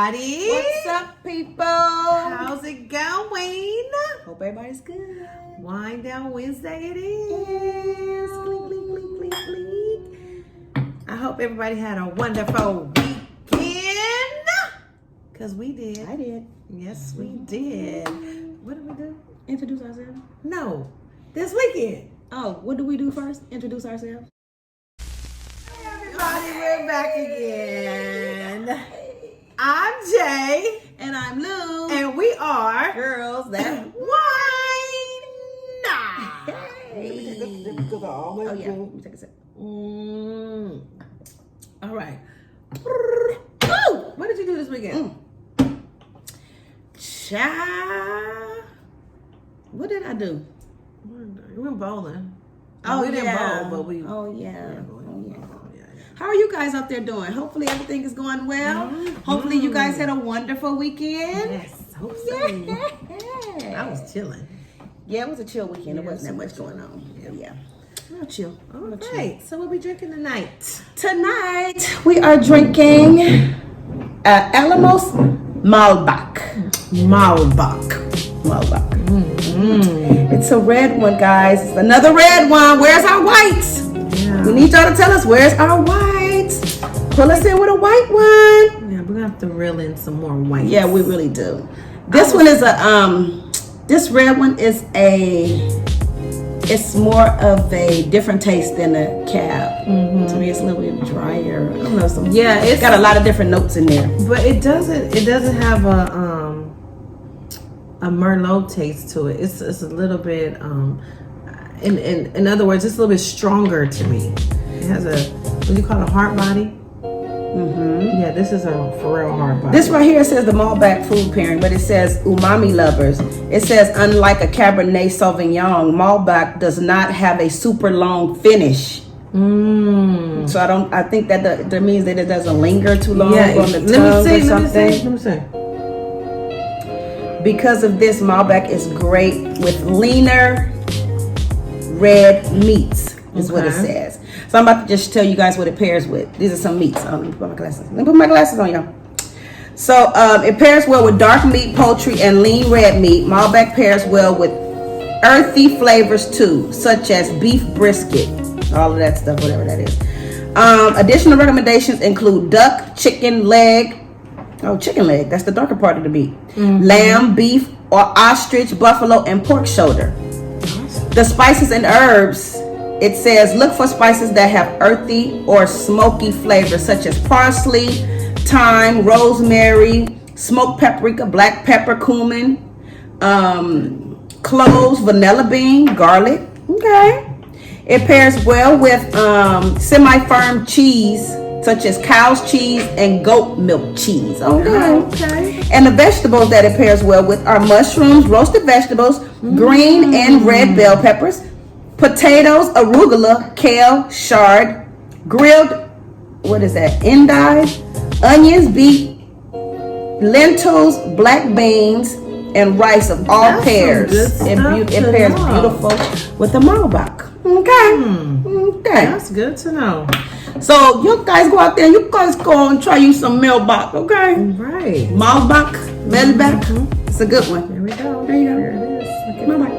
everybody. What's up, people? How's it going? Hope everybody's good. Wind Down Wednesday it is. Clink, clink, clink, clink, clink. I hope everybody had a wonderful weekend. Because we did. I did. Yes, we did. What did we do? Introduce ourselves. No, this weekend. Oh, what do we do first? Introduce ourselves. Hey, everybody, we're back again. I'm Jay. And I'm Lou. And we are girls that wine night. Oh, yeah. Let me take a sip. All right. Ooh, what did you do this weekend? Child. What did I do? We went bowling. Oh, we didn't yeah. bowl, but we. Oh, yeah. Yeah. How are you guys out there doing? Hopefully everything is going well. Hopefully you guys had a wonderful weekend. Yes, hope so. Yeah. I was chilling. Yeah, it was a chill weekend. There Yeah, wasn't that much going on. Yeah. Real chill. All Real chill. right. So what we drinking tonight? Tonight we are drinking Alamos MALBEC. MALBEC. It's a red one, guys. It's another red one. Where's our whites? Yeah. We need y'all to tell us where's our whites. Pull us in with a white one. Yeah, we're gonna have to reel in some more whites. Yeah, we really do. This one is this red one is it's more of a different taste than a cab. To me, it's a little bit drier. I don't know. It's got a lot of different notes in there. But it doesn't have a Merlot taste to it. It's a little bit in other words, it's a little bit stronger to me. It has what do you call it, a hard body? Yeah, this is a for real hard body. This right here says the Malbec food pairing, but it says umami lovers. It says unlike a Cabernet Sauvignon, Malbec does not have a super long finish. So I think that means that it doesn't linger too long on the tongue or something. Let me see. Because of this, Malbec is great with leaner red meats, is what it says. So I'm about to just tell you guys what it pairs with. These are some meats. Let me put my glasses. Let me put my glasses on, y'all. So it pairs well with dark meat, poultry, and lean red meat. Malbec pairs well with earthy flavors too, such as beef brisket, all of that stuff, whatever that is. Additional recommendations include duck, chicken leg. Oh, chicken leg. That's the darker part of the meat. Lamb, beef, or ostrich, buffalo, and pork shoulder. The spices and herbs. It says look for spices that have earthy or smoky flavors such as parsley, thyme, rosemary, smoked paprika, black pepper, cumin, cloves, vanilla bean, garlic. Okay. It pairs well with semi-firm cheese such as cow's cheese and goat milk cheese. Okay. And the vegetables that it pairs well with are mushrooms, roasted vegetables, green and red bell peppers, potatoes, arugula, kale, chard, grilled, endive, onions, beet, lentils, black beans, and rice of all pairs. It pairs beautiful with the Malbec. Okay. That's good to know. So you guys go out there, you guys go and try you some Malbec, okay? Right. Malbec. It's a good one. There we go. There you go. There it is. Look at Malbec.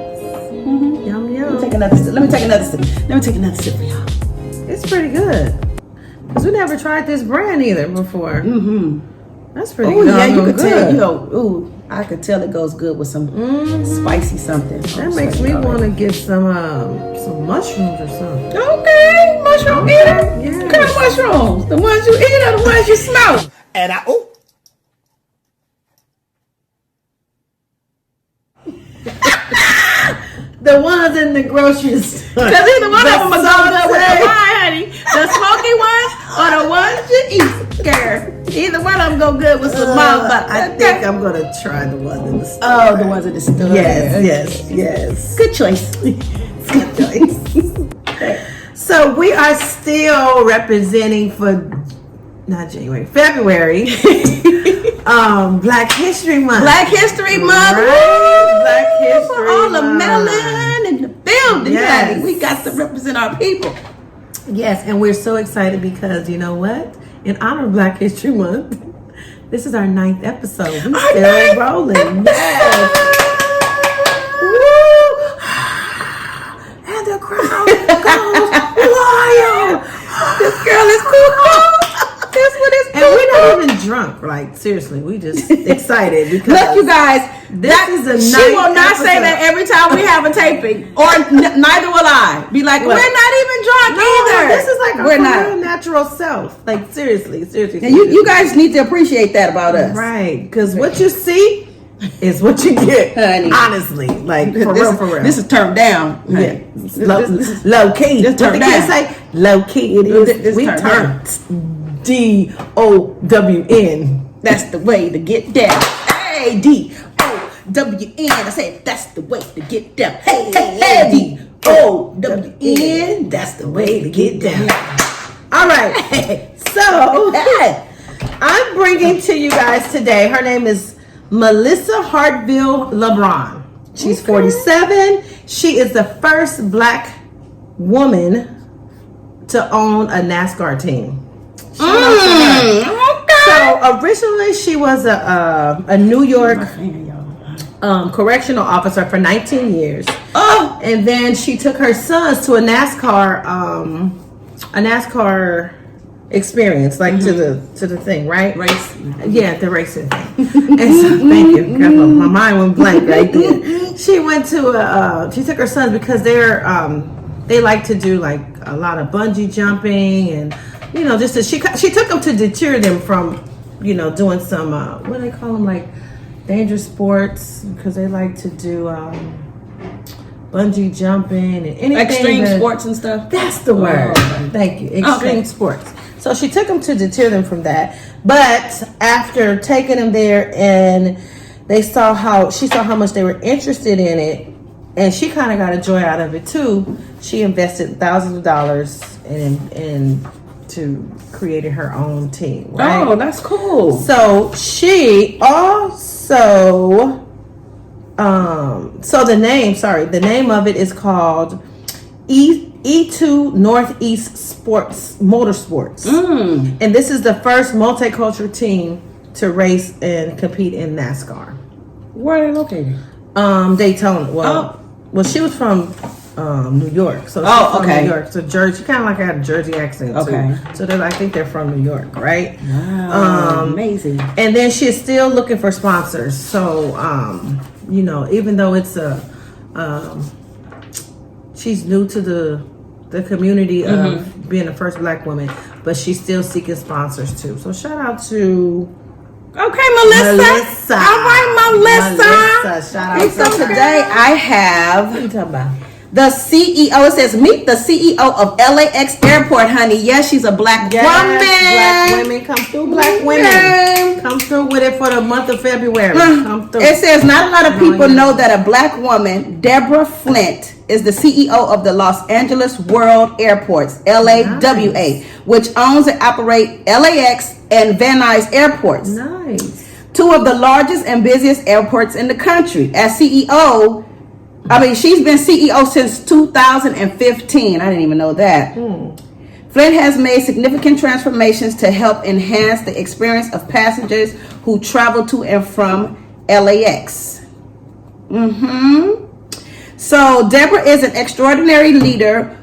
Yum yum. Let me take another sip. Let me take another sip for y'all. It's pretty good. Because we never tried this brand either before. That's pretty good. Oh yeah, you could tell. I could tell it goes good with some spicy something. That makes me want to get some mushrooms or something. Okay, mushroom eater. Yes. What kind of mushrooms? The ones you eat or the ones you smell? And The ones in the grocery store. Because either one of them are going good with the wine, honey. The smoky ones or the ones you eat, girl. Either one of them go good with some Malbec. I think I'm going to try the ones in the store. Oh, the ones in the store. Yes. Good choice. Good choice. So we are still representing for February. Black History Month. Black History Month. Right. Black History For all the Month. melanin in the building. Yes. Honey. We got to represent our people. Yes, and we're so excited because you know what? In honor of Black History Month, This is our 9th episode. We Our still 9th rolling. Yes. And the crowd goes wild. This girl is cool. That's what it's And we're not even drunk. Like, seriously, we just excited because look, you guys. this is a She will not say that every time we have a taping, or neither will I. Be like, we're not even drunk either. This is like we're our not. natural self. Like, seriously. And you guys need to appreciate that about us, right? Because what you see is what you get, honey. Honestly, like for real. This is turned down. Yeah, This low key. Just What the turned down. kids say? Low key. It is. This We turned turned DOWN. That's the way to get down. Hey, DOWN. I said that's the way to get down. Hey, DOWN. That's the way to get down. All right. So I'm bringing to you guys today. Her name is Melissa Hartville LeBron. She's 47. She is the first black woman to own a NASCAR team. Shout out to her. So originally she was a New York correctional officer for 19 years. Oh, And then she took her sons to a NASCAR experience, like to the thing, right? race. Yeah, the racing thing. And so, thank you. My mind went blank right there. She went to she took her sons because they like to do like a lot of bungee jumping and just she took them to deter them from doing some what do they call them, like dangerous sports, because they like to do bungee jumping and anything Extreme sports and stuff. That's the word. okay. Thank you. Extreme Okay. sports. So she took them to deter them from that. But after taking them there and she saw how much they were interested in it, and she kind of got a joy out of it too. She invested thousands of dollars into creating her own team. Right? Oh, that's cool. So she also, the name of it is called E2 Northeast Sports Motorsports. And this is the first multicultural team to race and compete in NASCAR. Where are they located? Daytona. Well, she was from New York. So she's from okay. New York. So Jersey, kind of like had a Jersey accent Okay. too. So I think they're from New York, right? Wow, amazing. And then she's still looking for sponsors. So, even though it's she's new to the community of being the first black woman, but she's still seeking sponsors too. So shout out to Okay, Melissa. All right, Melissa. Shout out And so today I have What you talking about? the CEO. It says, meet the CEO of LAX Airport, honey. Yes, she's a black woman. Black women come through. Black women Okay. come through with it for the month of February. Come through. It says, not a lot of people know that a black woman, Deborah Flint, is the CEO of the Los Angeles World Airports, LAWA, which owns and operates LAX and Van Nuys airports. Nice. Two of the largest and busiest airports in the country. As CEO, she's been CEO since 2015. I didn't even know that. Flint has made significant transformations to help enhance the experience of passengers who travel to and from LAX. So Deborah is an extraordinary leader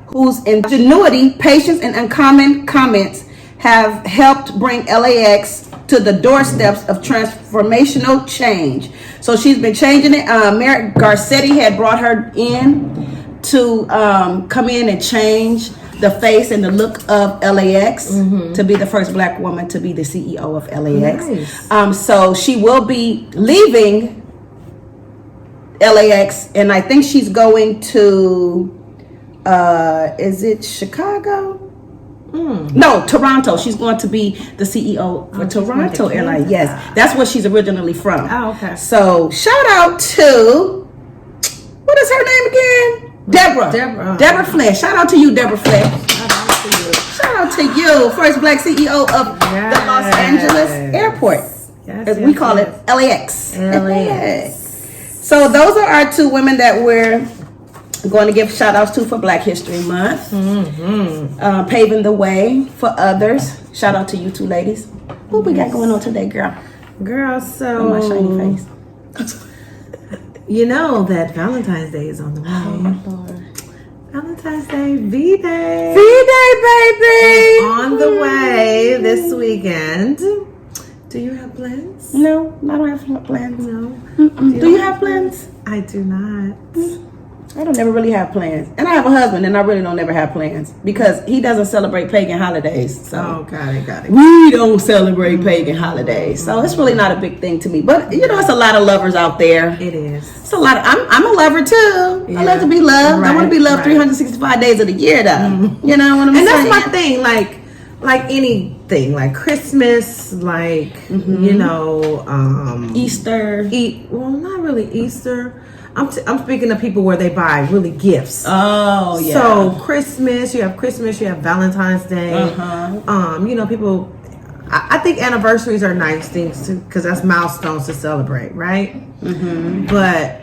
whose ingenuity, patience, and uncommon comments have helped bring LAX to the doorsteps of transformational change. So she's been changing it. Merritt Garcetti had brought her in to come in and change the face and the look of LAX to be the first black woman to be the CEO of LAX. Nice. So she will be leaving LAX, and I think she's going to is it Chicago? No, Toronto. She's going to be the CEO for Toronto Airlines. Yes, that's where she's originally from. Oh, okay. So shout out to, what is her name again? Deborah Flint. Shout out to you, Deborah Flint. Shout out to you, first black CEO of the Los Angeles Airport. We call it LAX. LAX. So those are our two women that we're I'm going to give shout outs to for Black History Month. Paving the way for others. Shout out to you two ladies. What we got going on today, girl? Girl, so On my shiny face. you know that Valentine's Day is on the way. Oh, Lord. Valentine's Day, V-Day. V-Day, baby! On the way this weekend. Do you have plans? No, I don't have plans. No. Do you have plans? I do not. I don't ever really have plans. And I have a husband and I really don't ever have plans because he doesn't celebrate pagan holidays. So Oh, got it. we don't celebrate pagan holidays. So it's really not a big thing to me. But you know, it's a lot of lovers out there. It is. It's a lot of, I'm a lover too. I love to be loved. I want to be loved 365 days of the year though. You know what I'm saying? And that's my thing, like anything, like Christmas, like you know, Easter. Well, not really Easter. I'm speaking of people where they buy really gifts. Oh yeah. So Christmas, you have Valentine's Day. You know, people. I think anniversaries are nice things too, because that's milestones to celebrate, right? But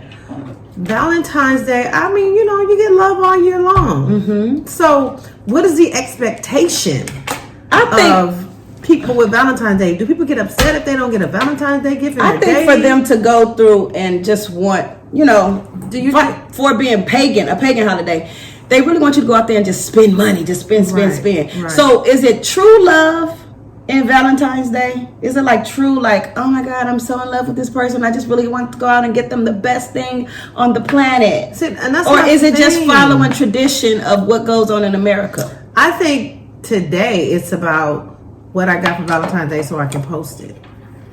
Valentine's Day, I mean, you know, you get love all year long. So, what is the expectation of people with Valentine's Day? Do people get upset if they don't get a Valentine's Day gift? I think for them to go through and just want, you know, for being a pagan holiday, they really want you to go out there and just spend money, just spend. Right. So, is it true love in Valentine's Day? Is it like true, like, oh my God, I'm so in love with this person, I just really want to go out and get them the best thing on the planet? Or is it just following tradition of what goes on in America? I think today it's about what I got for Valentine's Day so I can post it.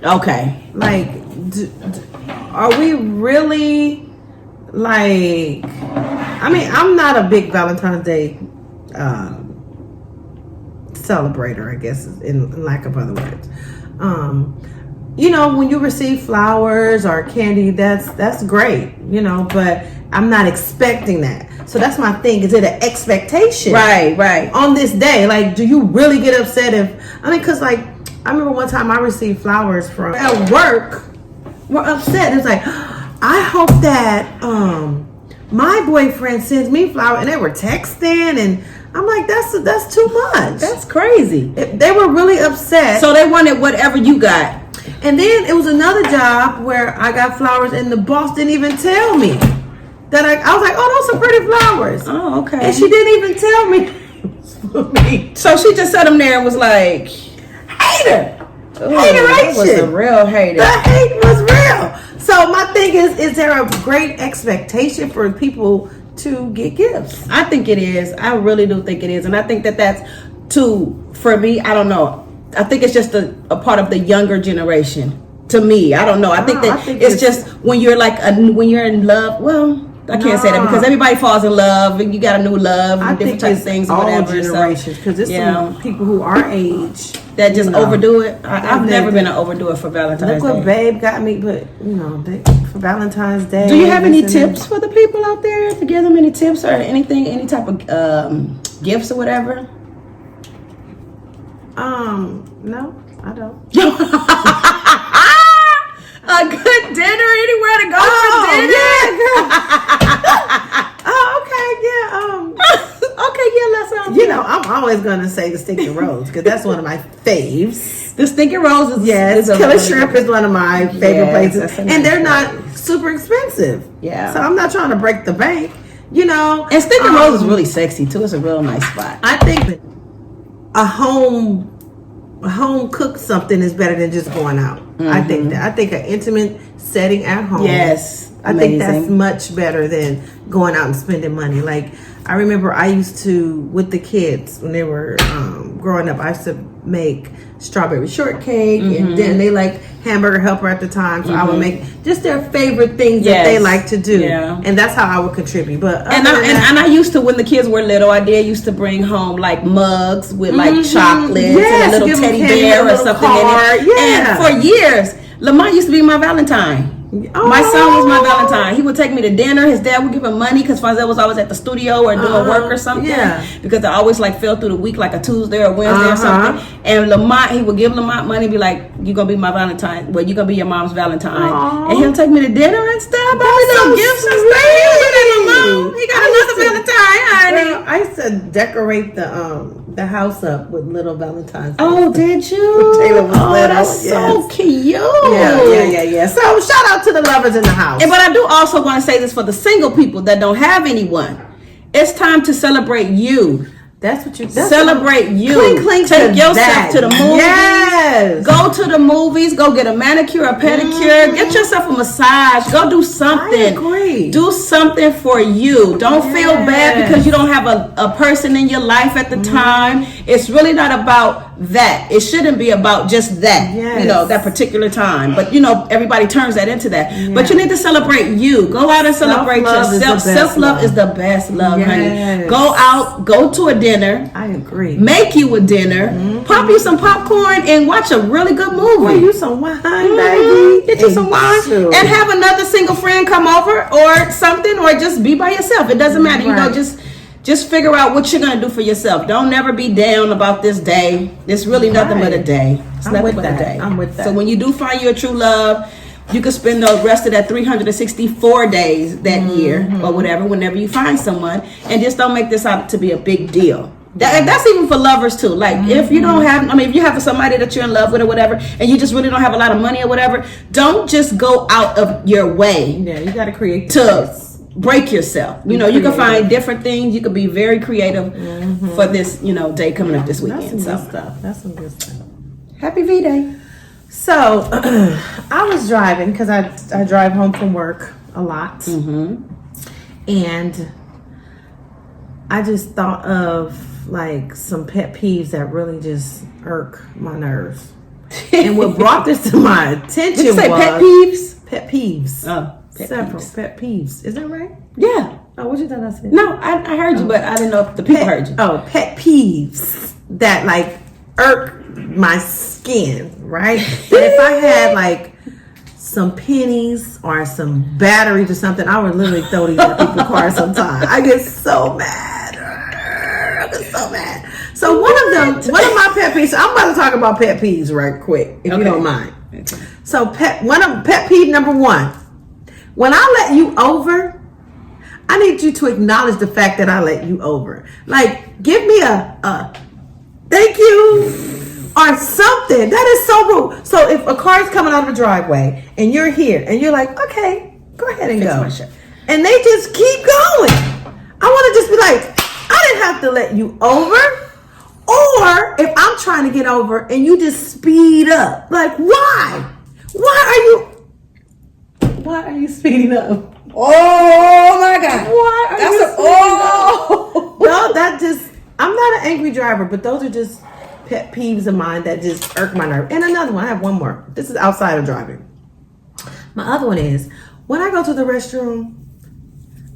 Okay. Like, are we really, like, I mean, I'm not a big Valentine's Day celebrator, I guess, in lack of other words. You know, when you receive flowers or candy, that's great, you know, but I'm not expecting that. So that's my thing. Is it an expectation? Right. On this day, like, do you really get upset because like, I remember one time I received flowers from at work. We're upset. It's like, I hope that my boyfriend sends me flowers, and they were texting, and I'm like, that's too much. That's crazy. They were really upset. So they wanted whatever you got. And then it was another job where I got flowers, and the boss didn't even tell me that I was like, oh, those are pretty flowers. Oh, okay. And she didn't even tell me. So she just sat him there and was like, hater. Hateration. That was a real hater. The hate was real. So my thing is there a great expectation for people to get gifts? I think it is. I really do think it is. And I think that's for me, I don't know. I think it's just a part of the younger generation. To me, I don't know. I think it's just when you're when you're in love. Well, I can't say that because everybody falls in love and you got a new love and different types of things or whatever. Generations, because it's some people who are age that just overdo it. I've never been an overdo it for Valentine's Day. Look what Babe got me, but you know, for Valentine's Day. Do you have any tips for the people out there to give them any tips or anything, any type of gifts or whatever? No, I don't. A good dinner, anywhere to go for dinner. Okay, let's you know, I'm always gonna say the stinking rolls because that's one of my faves. The stinking rolls is Killer Shrimp is one of my favorite places, and they're not super expensive. Yeah, so I'm not trying to break the bank, you know. And stinking rolls is really sexy too. It's a real nice spot. I think that a home cooked something is better than just going out. I think an intimate setting at home. Yes, I think that's much better than going out and spending money. Like, I remember I used to, with the kids when they were growing up, I used to make strawberry shortcake, and then they like hamburger helper at the time, so I would make just their favorite things that they like to do, and that's how I would contribute. But and I used to, when the kids were little, I used to bring home like mugs with like chocolates and a little teddy bear or something in it. And for years, Lamont used to be my Valentine. My son was my Valentine. He would take me to dinner. His dad would give him money because Fonzel was always at the studio or doing work or something. Yeah. Because I always like fell through the week like a Tuesday or Wednesday or something. And Lamont, he would give Lamont money, be like, "You gonna be my Valentine? Well, you gonna be your mom's Valentine." And he'll take me to dinner and stuff. Buy me little gifts and stuff. He got another Valentine, honey. Well, I used to decorate the house up with little Valentines. Oh, did you? Taylor was little. That's so cute. Yeah. So shout out to the lovers in the house. But I do also want to say this for the single people that don't have anyone. It's time to celebrate you. That's what you celebrate you. Clink Take yourself to the movies. Yes. Go to the movies. Go get a manicure, a pedicure. Get yourself a massage. Go do something. I agree. Do something for you. Don't feel bad because you don't have a person in your life at the time. It's really not about that. It shouldn't be about just that. Yes. You know, that particular time. But you know, everybody turns that into that. Yes. But you need to celebrate you. Go out and celebrate yourself. Self-love is the best love, honey. Go out. Go to a dinner. I agree. Make you a dinner. Pop you some popcorn and watch a really good movie. Pour you some wine, baby. Get you some wine and have another single friend come over or something, or just be by yourself. It doesn't matter. You know, just figure out what you're gonna do for yourself. Don't never be down about this day. It's really nothing but a day. It's nothing but a day. I'm with that. So when you do find your true love, you can spend the rest of that 364 days that year or whatever, whenever you find someone, and just don't make this out to be a big deal. That's even for lovers too. Like if you don't have, if you have somebody that you're in love with or whatever, and you just really don't have a lot of money or whatever, don't just go out of your way. Yeah, you got to create to break yourself. You know, you can find different things. You can be very creative for this, day coming up this weekend. That's some good stuff. That's some good stuff. Happy V-Day. So I was driving because I drive home from work a lot, and I just thought of like some pet peeves that really just irk my nerves. And what brought this to my attention Did you say was pet peeves? Pet peeves. Oh, Several pet peeves. Is that right? Yeah. Oh, what you thought I said? No, I heard you, but I didn't know if the people heard you. Oh, pet peeves that like irk my skin, right? That if I had like some pennies or some batteries or something, I would literally throw these at people's cars sometimes. I get so mad. I get so mad. So one of my pet peeves, I'm about to talk about pet peeves right quick, if you don't mind. Okay. So pet peeve number one, when I let you over, I need you to acknowledge the fact that I let you over. Like, give me a thank you or something. That is so rude. So if a car is coming out of the driveway and you're here and you're like, okay, go ahead and go. And they just keep going. I want to just be like, I didn't have to let you over. Or if I'm trying to get over and you just speed up. Like, why? Why are you speeding up? Oh my God. Why are you speeding up? No, that just, I'm not an angry driver, but those are just pet peeves of mine that just irk my nerve. And another one, I have one more. This is outside of driving. My other one is, when I go to the restroom,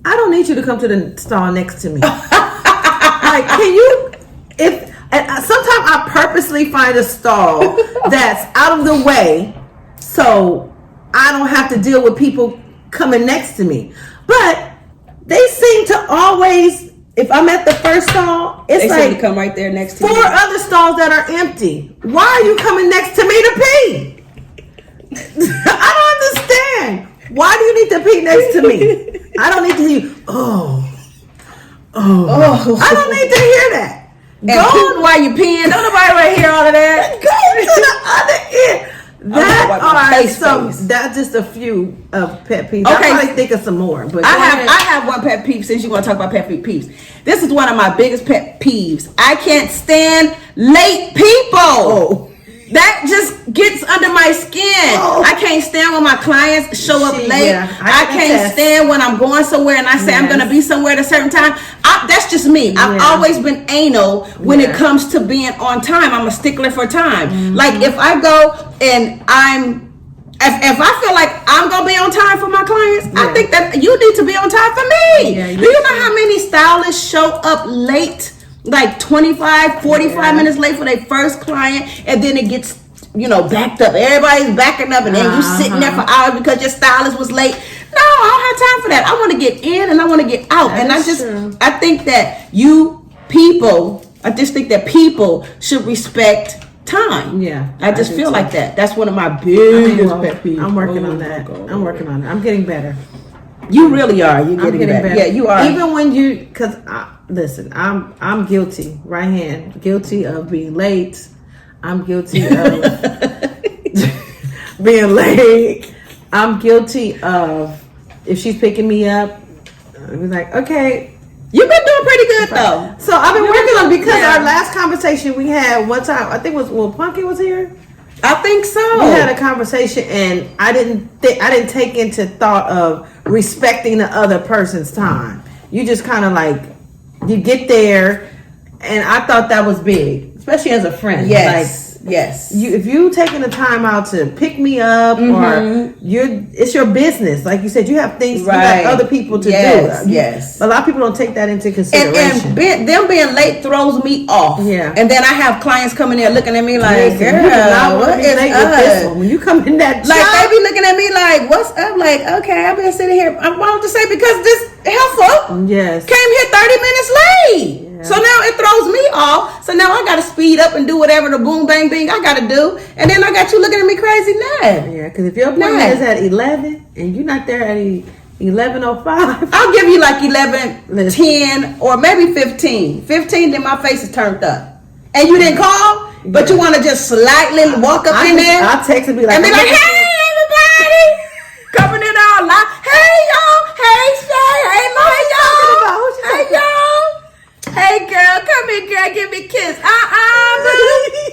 I don't need you to come to the stall next to me. Like, can you, sometimes I purposely find a stall that's out of the way so I don't have to deal with people coming next to me. But they seem to always, if I'm at the first stall, it's they like seem to come right there next to 4 other stalls that are empty. Why are you coming next to me to pee? I don't understand. Why do you need to pee next to me? I don't need to hear, I don't need to hear that. And go while you peeing. Don't nobody want to hear all of that. Go to the other end. That's just a few of pet peeves. Okay. I probably think of some more. But I have one pet peeve since you want to talk about pet peeves. This is one of my biggest pet peeves. I can't stand late people. That just gets under my skin. I can't stand when my clients show up late. Yeah, I can't stand when I'm going somewhere and I say I'm going to be somewhere at a certain time. That's just me. I've always been anal when it comes to being on time. I'm a stickler for time. Like if I go and if I feel like I'm going to be on time for my clients, I think that you need to be on time for me. Do you know how many stylists show up late? Like 25, 45 minutes late for their first client, and then it gets backed up. Everybody's backing up, and then you sitting there for hours because your stylist was late. No, I don't have time for that. I want to get in and I want to get out. And I think that I just think that people should respect time. Yeah. I just feel like that. That's one of my biggest pet peeves. I'm working on that. I'm working on it. I'm getting better. You really are. You're getting better. Yeah, you are. Even when because listen, I'm guilty. Right hand, guilty of being late. I'm guilty of being late. I'm guilty of if she's picking me up. I'll be like, okay. You've been doing pretty good though. So I've been working on because our last conversation we had one time, I think it was Punky was here. I think so. We had a conversation and I didn't take into thought of respecting the other person's time. You just kind of like you get there, and I thought that was big, especially as a friend. Yes. Yes. If you taking the time out to pick me up, or it's your business. Like you said, you have things, you got other people to do. Yes. A lot of people don't take that into consideration. And them being late throws me off. Yeah. And then I have clients coming there looking at me like, girl, what is late with this one? When you come in that like they be looking at me like, what's up? Like, okay, I've been sitting here. I wanted to say because this helpful. Yes. Came here 30 minutes late. So now it throws me off. So now I got to speed up and do whatever the boom, bang, bing I got to do. And then I got you looking at me crazy now. Yeah, because if your appointment is at 11 and you're not there at 11:05. I'll give you like 11:10 or maybe 15. 15, then my face is turned up. And you didn't call, but you want to just slightly walk up in there. I'll text and be like, hey, everybody. Coming in all loud. Hey, y'all. Hey, Shay. Hey, y'all. Hey, y'all. Hey girl, come here, girl, give me a kiss.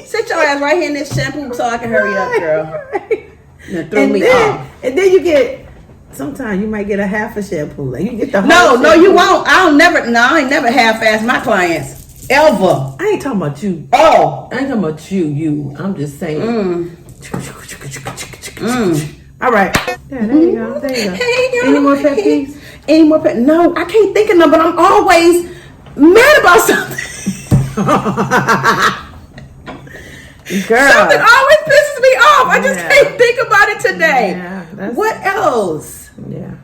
Sit your ass right here in this shampoo so I can hurry up, girl. Throw me off. And then you get, sometimes you might get a half a shampoo. Like you get the whole No, you won't. I ain't never half-ass my clients. Ever. I ain't talking about you. Oh. I ain't talking about you. I'm just saying. All right. Yeah, there you go. Any more pet peeves? No, I can't think of them, but I'm always mad about something. Girl. Something always pisses me off. I just can't think about it today. Yeah, what else? Yeah.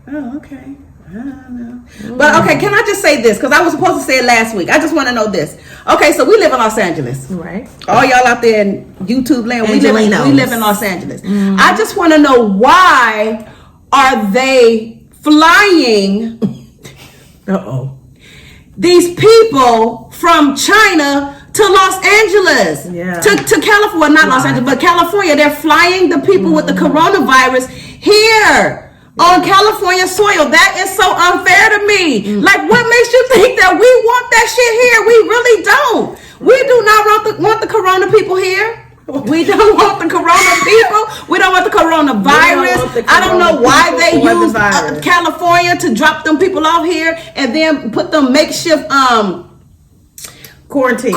Oh, okay. I don't know. But okay, can I just say this? Because I was supposed to say it last week. I just want to know this. Okay, so we live in Los Angeles. Right. All y'all out there in YouTube land, we live in Los Angeles. I just want to know, why are they flying these people from China to Los Angeles, to California, not Los Angeles, but California? They're flying the people with the coronavirus here on California soil. That is so unfair to me. Like, what makes you think that we want that shit here? We really don't. We do not want the corona people here. We don't want the corona people. We don't want the coronavirus. I don't know why they use California to drop them people off here and then put them makeshift quarantine.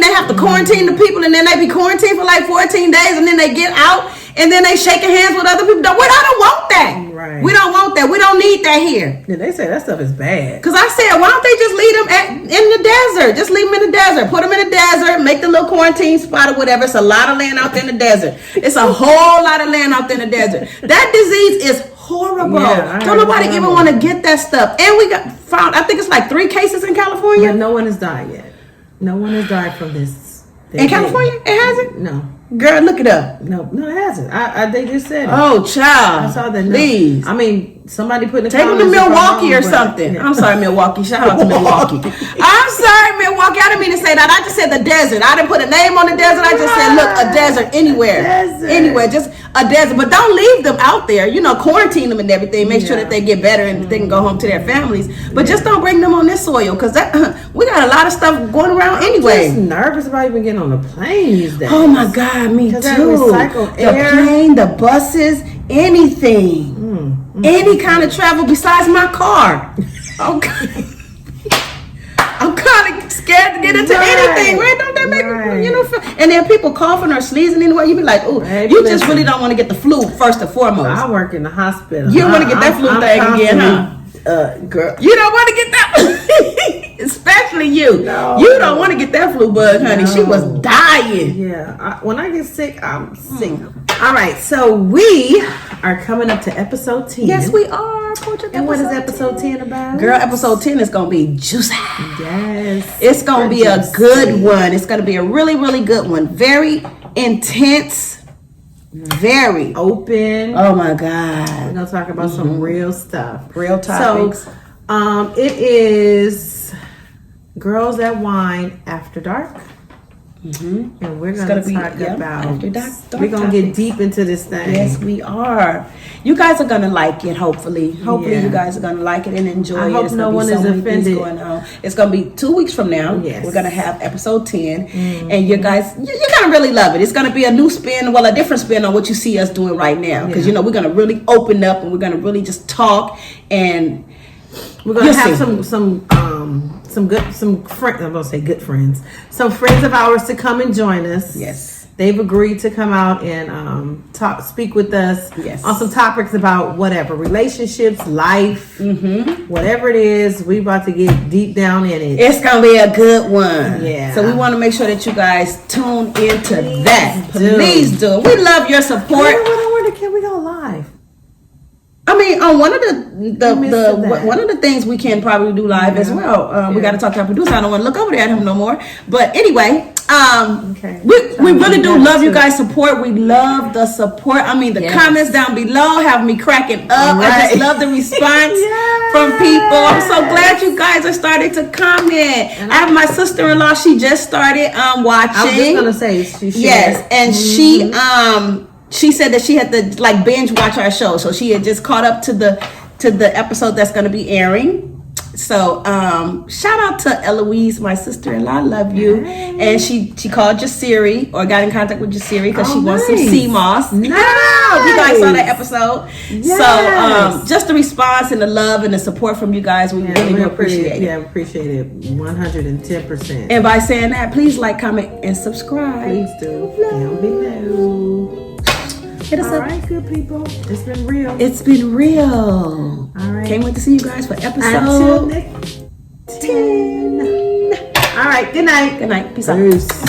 They have to quarantine the people, and then they be quarantined for like 14 days, and then they get out, and then they shaking hands with other people. I don't want that. Right. We don't want that. We don't need that here. Yeah, they say that stuff is bad. Because I said, why don't they just leave them in the desert? Just leave them in the desert. Put them in the desert. Make the little quarantine spot or whatever. It's a lot of land out there in the desert. It's a whole lot of land out there in the desert. That disease is horrible. Don't nobody even want to get that stuff. And we found, I think it's like 3 cases in California. But no one has died yet. No one has died from this. In California? It hasn't? No. Girl, look it up. No, it hasn't. They just said it. Oh, child. I saw that. Please. I mean, somebody put in the take them to Milwaukee or something. I'm sorry, Milwaukee. Shout out to Milwaukee. I'm sorry, Milwaukee. I didn't mean to say that. I just said the desert. I didn't put a name on the desert. I just said, look, a desert anywhere. Anywhere, just a desert. But don't leave them out there. Quarantine them and everything. Make sure that they get better and they can go home to their families. But just don't bring them on this soil, because we got a lot of stuff going around anyway. I'm just nervous about even getting on a plane these days. Oh my God, me too. The plane, the buses, anything. Any kind of travel besides my car. Okay. I'm kind of scared to get into anything. Right? Don't that make me, and then people coughing or sneezing anyway. You be like, oh, you just really don't want to get the flu first and foremost. I work in the hospital. You don't want to get that flu thing again, huh? Girl, you don't want to get that. Especially you. No. You don't want to get that flu bug, honey. No. She was dying. Yeah. When I get sick, I'm sick. All right. So we are coming up to episode 10. Yes, we are. And what is episode 10 about? Girl, episode 10 is going to be juicy. Yes. It's going to be a good one. It's going to be a really, really good one. Very intense. Very open. Oh my God. We're going to talk about some real stuff. Real topics. So, it is Girls That Wine After Dark. And we're going to talk about after dark we're going to get deep into this thing. Yes, we are. You guys are going to like it, hopefully. Hopefully you guys are going to like it and enjoy it. I hope no one is offended. Going on. It's going to be 2 weeks from now. Yes. We're going to have episode 10. And you guys, you're going to really love it. It's going to be a new spin, well, a different spin on what you see us doing right now. Because, we're going to really open up and we're going to really just talk. And we're going to have some friends. I'm gonna say good friends. Some friends of ours to come and join us. Yes, they've agreed to come out and speak with us. Yes. On some topics about whatever relationships, life, whatever it is. We about to get deep down in it. It's gonna be a good one. Yeah. So we want to make sure that you guys tune into that. Please do. We love your support. Where can we go live? I mean, on one of the things we can probably do live as well. We got to talk to our producer. I don't want to look over there at him no more. But anyway, we really do love you guys' support. We love the support. I mean, the comments down below have me cracking up. Right. I just love the response from people. I'm so glad you guys are starting to comment. And I have my sister-in-law. She just started watching. I was just gonna say she shared. Yes, and she said that she had to binge watch our show, so she had just caught up to the episode that's going to be airing. So shout out to Eloise, my sister-in-law. I love you. And she called Jasiri or got in contact with Jasiri because she wants some sea moss. Nice. You guys saw that episode. Yes. So just the response and the love and the support from you guys, we really appreciate it. Yeah, appreciate it 110%. And by saying that, please like, comment, and subscribe. Please do. Down below. Hit us up. All right, good people. It's been real. It's been real. All right. Can't wait to see you guys for episode Until next 10. All right. Good night. Good night. Peace out. Peace.